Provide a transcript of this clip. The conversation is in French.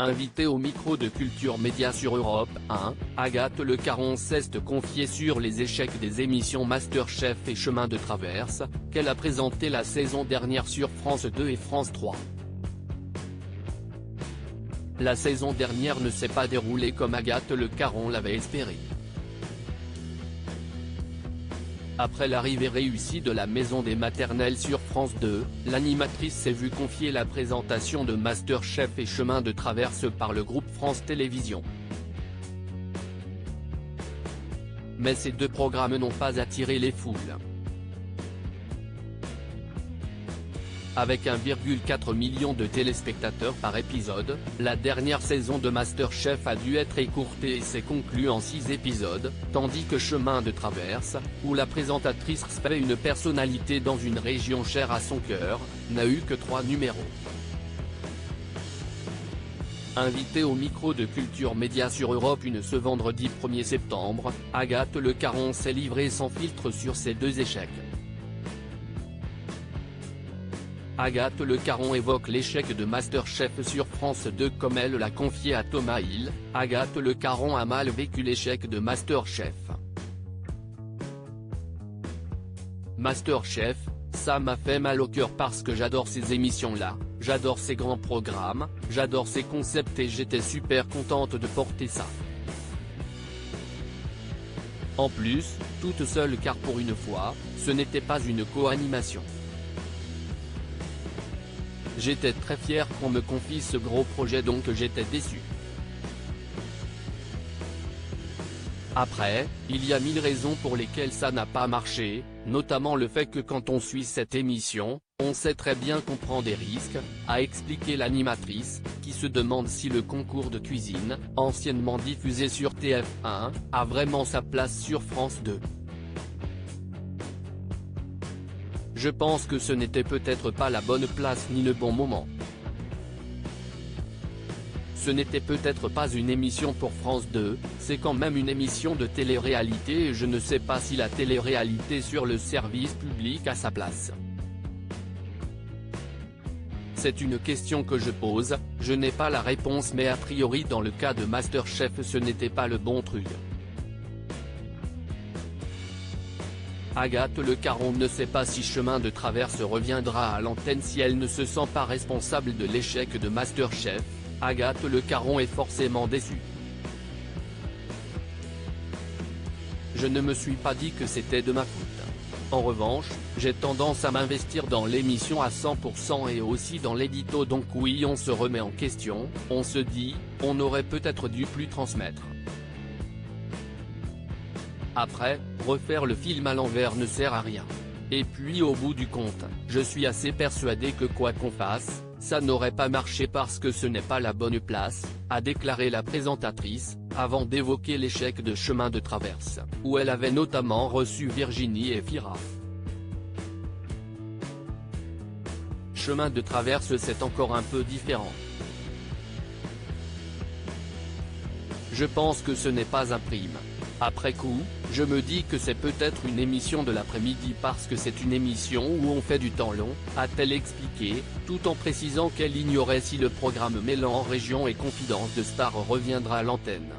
Invitée au micro de Culture Média sur Europe 1, Agathe Le Caron s'est confiée sur les échecs des émissions MasterChef et Chemin de Traverse, qu'elle a présenté la saison dernière sur France 2 et France 3. La saison dernière ne s'est pas déroulée comme Agathe Le Caron l'avait espéré. Après l'arrivée réussie de la Maison des Maternelles sur France 2, l'animatrice s'est vue confier la présentation de MasterChef et Chemin de Traverse par le groupe France Télévisions. Mais ces deux programmes n'ont pas attiré les foules. Avec 1,4 million de téléspectateurs par épisode, la dernière saison de MasterChef a dû être écourtée et s'est conclue en 6 épisodes, tandis que Chemin de Traverse, où la présentatrice fait une personnalité dans une région chère à son cœur, n'a eu que 3 numéros. Invitée au micro de Culture Média sur Europe 1 ce vendredi 1er septembre, Agathe Le Caron s'est livrée sans filtre sur ses deux échecs. Agathe Le Caron évoque l'échec de MasterChef sur France 2 comme elle l'a confié à Thomas Hill. Agathe Le Caron a mal vécu l'échec de MasterChef. MasterChef, ça m'a fait mal au cœur parce que j'adore ces émissions-là, j'adore ces grands programmes, j'adore ces concepts et j'étais super contente de porter ça. En plus, toute seule car pour une fois, ce n'était pas une co-animation. J'étais très fière qu'on me confie ce gros projet donc j'étais déçue. Après, il y a 1000 raisons pour lesquelles ça n'a pas marché, notamment le fait que quand on suit cette émission, on sait très bien qu'on prend des risques, a expliqué l'animatrice, qui se demande si le concours de cuisine, anciennement diffusé sur TF1, a vraiment sa place sur France 2. Je pense que ce n'était peut-être pas la bonne place ni le bon moment. Ce n'était peut-être pas une émission pour France 2, c'est quand même une émission de télé-réalité et je ne sais pas si la télé-réalité sur le service public a sa place. C'est une question que je pose, je n'ai pas la réponse mais a priori dans le cas de MasterChef ce n'était pas le bon truc. Agathe Le Caron ne sait pas si Chemin de Traverse reviendra à l'antenne si elle ne se sent pas responsable de l'échec de MasterChef. Agathe Le Caron est forcément déçue. Je ne me suis pas dit que c'était de ma faute. En revanche, j'ai tendance à m'investir dans l'émission à 100% et aussi dans l'édito donc oui on se remet en question, on se dit, on aurait peut-être dû plus transmettre. Après, refaire le film à l'envers ne sert à rien. Et puis au bout du compte, je suis assez persuadé que quoi qu'on fasse, ça n'aurait pas marché parce que ce n'est pas la bonne place, a déclaré la présentatrice, avant d'évoquer l'échec de Chemin de Traverse, où elle avait notamment reçu Virginie Efira. Chemin de Traverse c'est encore un peu différent. Je pense que ce n'est pas un prime. Après coup, je me dis que c'est peut-être une émission de l'après-midi parce que c'est une émission où on fait du temps long, a-t-elle expliqué, tout en précisant qu'elle ignorait si le programme mêlant région et confidence de stars reviendra à l'antenne.